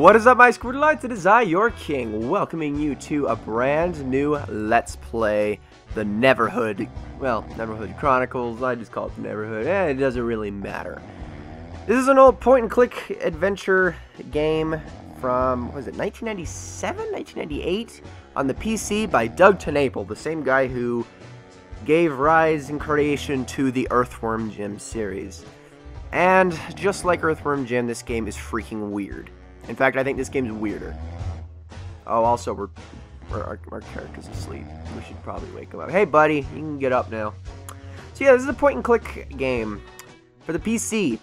What is up, my Squirtlites? It is I, your king, welcoming you to a brand new Let's Play, the Neverhood. Well, Neverhood Chronicles, I just call it the Neverhood, it doesn't really matter. This is an old point-and-click adventure game from, what is it, 1997, 1998? On the PC by Doug Tenaple, the same guy who gave rise and creation to the Earthworm Jim series. And just like Earthworm Jim, this game is freaking weird. In fact, I think this game's weirder. Oh, also, our character's asleep. We should probably wake him up. Hey, buddy, you can get up now. So yeah, this is a point-and-click game for the PC.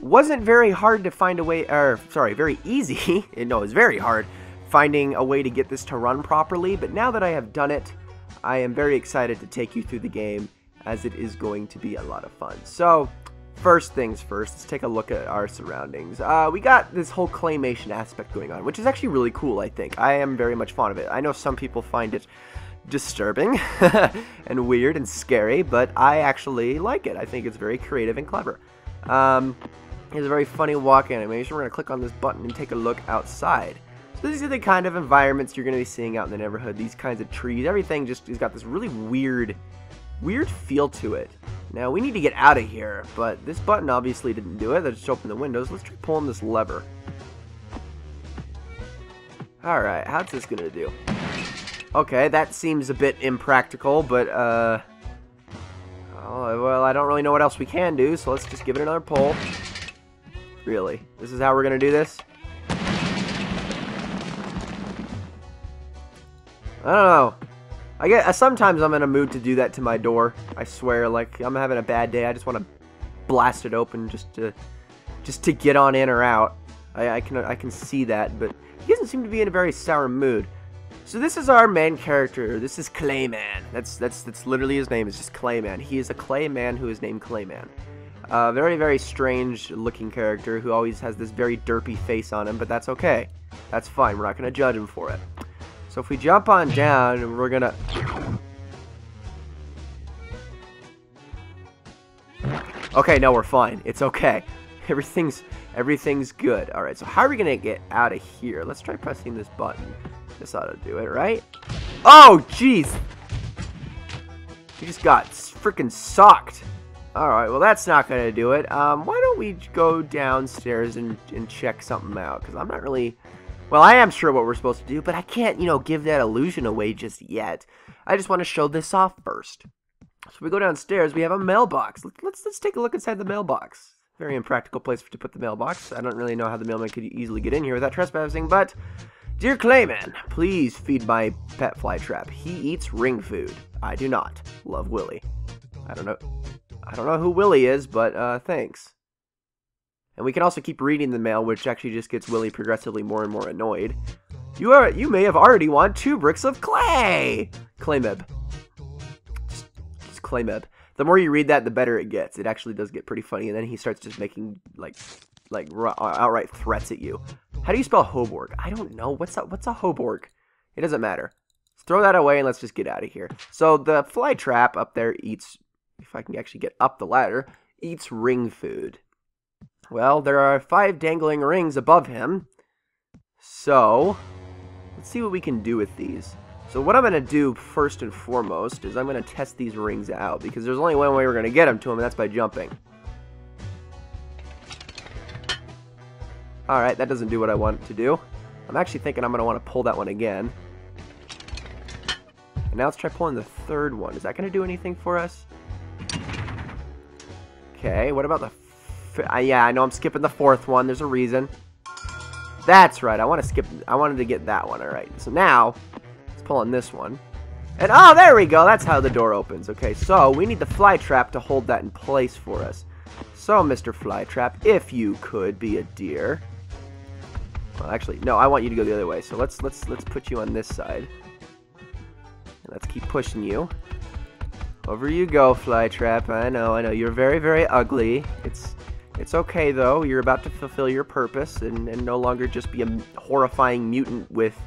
Wasn't very hard to find a way, very easy. No, it's very hard finding a way to get this to run properly. But now that I have done it, I am very excited to take you through the game, as it is going to be a lot of fun. So, first things first, let's take a look at our surroundings. We got this whole claymation aspect going on, which is actually really cool, I think. I am very much fond of it. I know some people find it disturbing and weird and scary, but I actually like it. I think it's very creative and clever. It's a very funny walk animation. We're going to click on this button and take a look outside. So these are the kind of environments you're going to be seeing out in the Neverhood. These kinds of trees, everything just has got this really weird feel to it. Now, we need to get out of here, but this button obviously didn't do it. Let's just open the windows. Let's try pulling this lever. Alright, how's this going to do? Okay, that seems a bit impractical, but, well, I don't really know what else we can do, so let's just give it another pull. Really? This is how we're going to do this? I don't know. Sometimes I'm in a mood to do that to my door. I swear, like, I'm having a bad day. I just want to blast it open just to get on in or out. I can see that, but he doesn't seem to be in a very sour mood. So this is our main character. This is Klaymen. That's literally his name. It's just Klaymen. He is a clay man who is named Klaymen. Very, very strange looking character who always has this very derpy face on him, but that's okay. That's fine. We're not going to judge him for it. So if we jump on down, we're gonna... Okay, no, we're fine. It's okay. Everything's good. Alright, so how are we gonna get out of here? Let's try pressing this button. This ought to do it, right? Oh, jeez! We just got freaking socked. Alright, well that's not gonna do it. Why don't we go downstairs and check something out? Because I'm not really... Well, I am sure what we're supposed to do, but I can't, give that illusion away just yet. I just want to show this off first. So we go downstairs, we have a mailbox. Let's take a look inside the mailbox. Very impractical place to put the mailbox. I don't really know how the mailman could easily get in here without trespassing, but... Dear Klaymen, please feed my pet flytrap. He eats ring food. I do not. Love, Willie. I don't know who Willie is, but, thanks. And we can also keep reading the mail, which actually just gets Willie progressively more and more annoyed. You may have already won 2 bricks of clay! Klaymeb. Just Klaymeb. The more you read that, the better it gets. It actually does get pretty funny, and then he starts just making, like outright threats at you. How do you spell Hoborg? I don't know. What's a Hoborg? It doesn't matter. Let's throw that away, and let's just get out of here. So the fly trap up there eats, if I can actually get up the ladder, eats ring food. Well, there are 5 dangling rings above him, so let's see what we can do with these. So what I'm going to do first and foremost is I'm going to test these rings out, because there's only one way we're going to get them to him, and that's by jumping. Alright, that doesn't do what I want it to do. I'm actually thinking I'm going to want to pull that one again. And now let's try pulling the 3rd one. Is that going to do anything for us? Okay, what about the... yeah, I know I'm skipping the 4th one. There's a reason. That's right. I wanted to get that one. All right. So now, let's pull on this one. And, oh, there we go. That's how the door opens. Okay, so we need the fly trap to hold that in place for us. So, Mr. Flytrap, if you could be a dear. Well, actually, no, I want you to go the other way. So let's put you on this side. And let's keep pushing you. Over you go, Flytrap. I know. You're very, very ugly. It's okay, though. You're about to fulfill your purpose and no longer just be a horrifying mutant with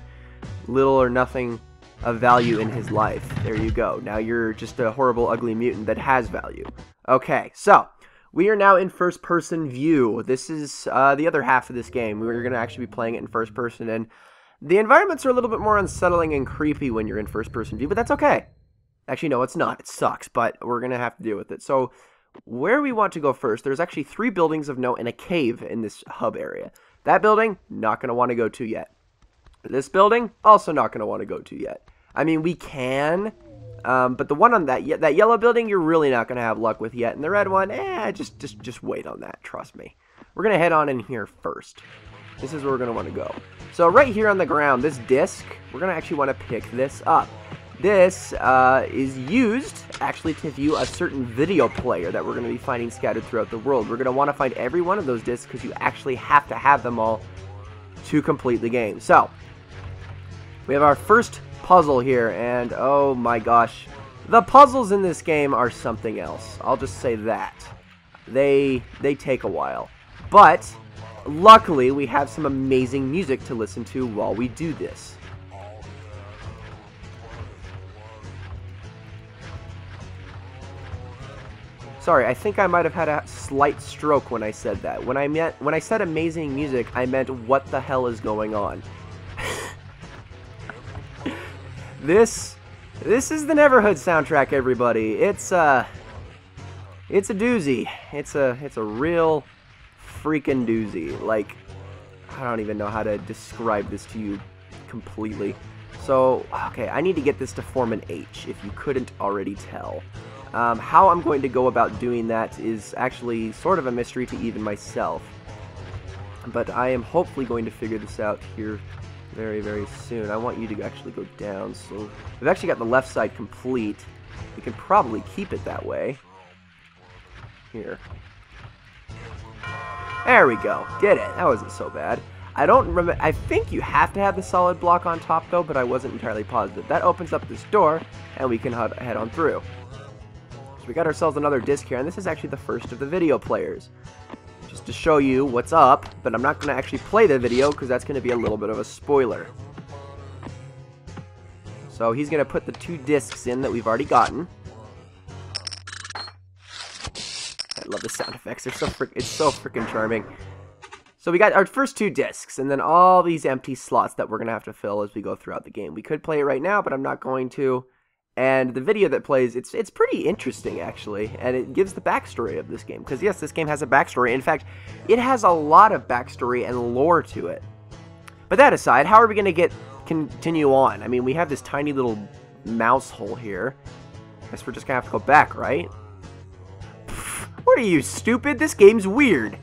little or nothing of value in his life. There you go. Now you're just a horrible, ugly mutant that has value. Okay, so We are now in first-person view. This is the other half of this game. We're going to actually be playing it in first person, and the environments are a little bit more unsettling and creepy when you're in first-person view, but that's okay. Actually, no, it's not. It sucks, but we're going to have to deal with it. So, where we want to go first, there's actually 3 buildings of note and a cave in this hub area. That building, not going to want to go to yet. This building, also not going to want to go to yet. I mean, we can, but the one on that yellow building, you're really not going to have luck with yet. And the red one, just wait on that, trust me. We're going to head on in here first. This is where we're going to want to go. So right here on the ground, this disc, we're going to actually want to pick this up. This is used, actually, to view a certain video player that we're going to be finding scattered throughout the world. We're going to want to find every one of those discs because you actually have to have them all to complete the game. So, we have our first puzzle here, and oh my gosh, the puzzles in this game are something else. I'll just say that. They take a while. But, luckily, we have some amazing music to listen to while we do this. Sorry, I think I might have had a slight stroke when I said that. When I said amazing music, I meant what the hell is going on. This is the Neverhood soundtrack, everybody. It's a doozy. It's a real freaking doozy. Like, I don't even know how to describe this to you completely. So, okay, I need to get this to form an H, if you couldn't already tell. How I'm going to go about doing that is actually sort of a mystery to even myself. But I am hopefully going to figure this out here very, very soon. I want you to actually go down. So we've actually got the left side complete. We can probably keep it that way. Here. There we go. Did it. That wasn't so bad. I don't remember. I think you have to have the solid block on top, though, but I wasn't entirely positive. That opens up this door, and we can head on through. So we got ourselves another disc here, and this is actually the first of the video players. Just to show you what's up, but I'm not going to actually play the video because that's going to be a little bit of a spoiler. So he's going to put the 2 discs in that we've already gotten. I love the sound effects. They're it's so freaking charming. So we got our first 2 discs, and then all these empty slots that we're going to have to fill as we go throughout the game. We could play it right now, but I'm not going to. And the video that plays, it's pretty interesting, actually, and it gives the backstory of this game. Because, yes, this game has a backstory. In fact, it has a lot of backstory and lore to it. But that aside, how are we going to continue on? I mean, we have this tiny little mouse hole here. I guess we're just going to have to go back, right? Pfft, what are you, stupid? This game's weird.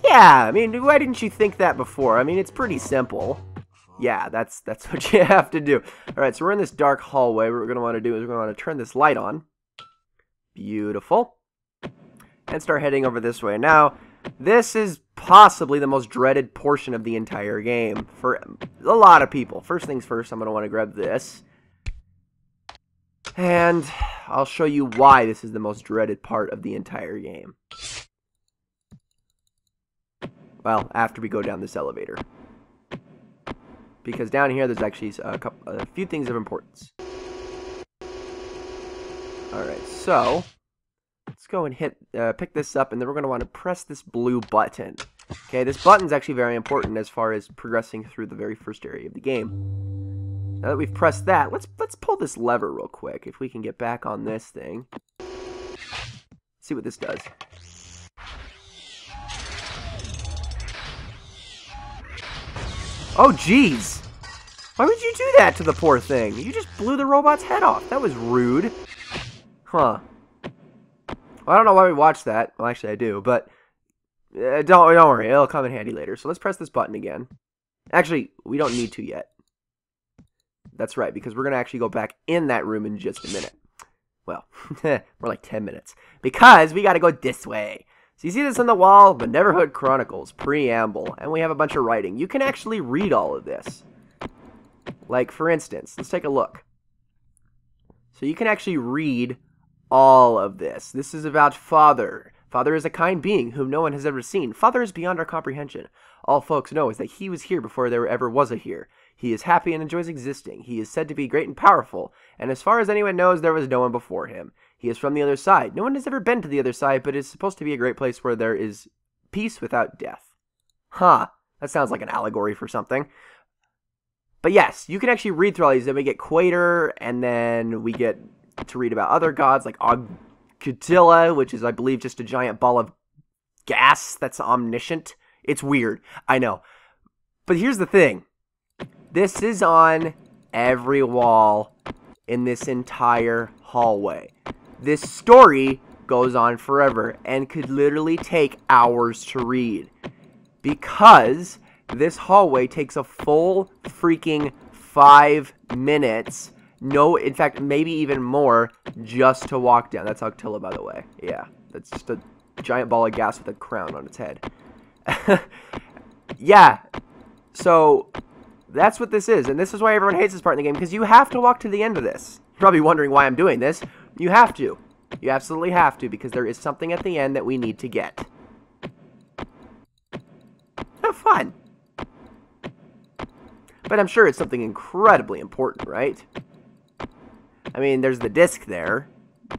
Yeah, I mean, why didn't you think that before? I mean, it's pretty simple. Yeah, that's what you have to do. Alright, so we're in this dark hallway. What we're going to want to do is we're going to want to turn this light on. Beautiful. And start heading over this way. Now, this is possibly the most dreaded portion of the entire game for a lot of people. First things first, I'm going to want to grab this. And I'll show you why this is the most dreaded part of the entire game. Well, after we go down this elevator. Because down here, there's actually a few things of importance. Alright, so let's go and pick this up, and then we're going to want to press this blue button. Okay, this button's actually very important as far as progressing through the very first area of the game. Now that we've pressed that, let's pull this lever real quick, if we can get back on this thing. See what this does. Oh, jeez. Why would you do that to the poor thing? You just blew the robot's head off. That was rude. Huh. Well, I don't know why we watched that. Well, actually, I do, but don't worry. It'll come in handy later. So let's press this button again. Actually, we don't need to yet. That's right, because we're going to actually go back in that room in just a minute. Well, more like 10 minutes. Because we got to go this way. So you see this on the wall? The Neverhood Chronicles Preamble. And we have a bunch of writing. You can actually read all of this. Like, for instance, let's take a look. So you can actually read all of this. This is about Father. Father is a kind being whom no one has ever seen. Father is beyond our comprehension. All folks know is that he was here before there ever was a here. He is happy and enjoys existing. He is said to be great and powerful. And as far as anyone knows, there was no one before him. He is from the other side. No one has ever been to the other side, but it's supposed to be a great place where there is peace without death. Huh. That sounds like an allegory for something. But yes, you can actually read through all these. Then we get Quater, and then we get to read about other gods like Ogkutila, which is, I believe, just a giant ball of gas that's omniscient. It's weird. I know. But here's the thing. This is on every wall in this entire hallway. This story goes on forever and could literally take hours to read. Because this hallway takes a full freaking 5 minutes. No, in fact, maybe even more, just to walk down. That's Octilla, by the way. Yeah, that's just a giant ball of gas with a crown on its head. Yeah, so that's what this is. And this is why everyone hates this part in the game, because you have to walk to the end of this. You're probably wondering why I'm doing this. You have to. You absolutely have to, because there is something at the end that we need to get. Have fun. But I'm sure it's something incredibly important, right? I mean, there's the disc there.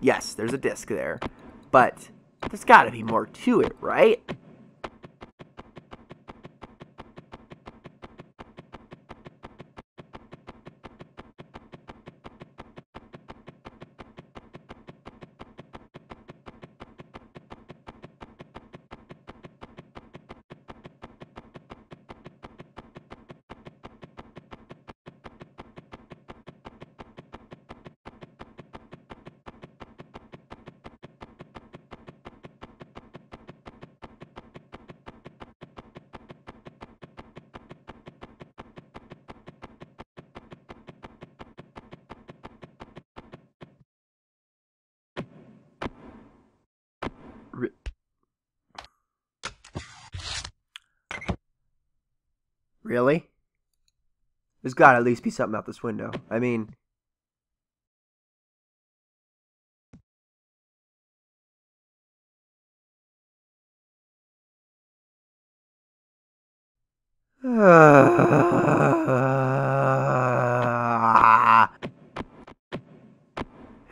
Yes, there's a disc there. But there's got to be more to it, right? Really? There's got to at least be something out this window. I mean...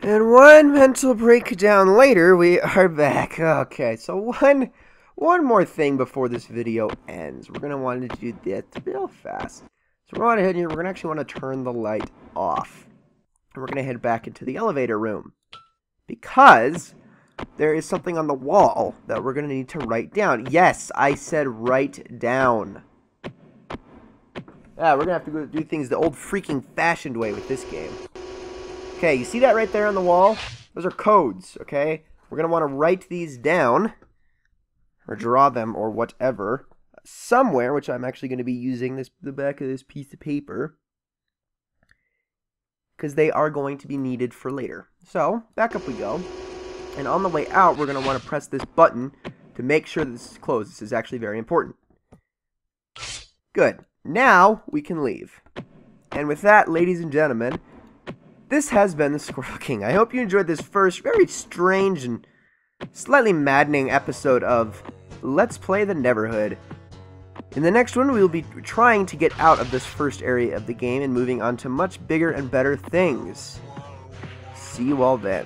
And one mental breakdown later, we are back. Okay, so one more thing before this video ends. We're going to want to do that real fast. So we're going to head here. We're going to actually want to turn the light off. And we're going to head back into the elevator room. Because there is something on the wall that we're going to need to write down. Yes, I said write down. Yeah, we're going to have to go do things the old freaking fashioned way with this game. Okay, you see that right there on the wall? Those are codes, okay? We're going to want to write these down. Or draw them, or whatever. Somewhere, which I'm actually going to be using the back of this piece of paper. Because they are going to be needed for later. So, back up we go. And on the way out, we're going to want to press this button to make sure that this is closed. This is actually very important. Good. Now, we can leave. And with that, ladies and gentlemen, this has been the Squirrel King. I hope you enjoyed this first very strange and slightly maddening episode of Let's Play the Neverhood. In the next one, we will be trying to get out of this first area of the game and moving on to much bigger and better things. See you all then.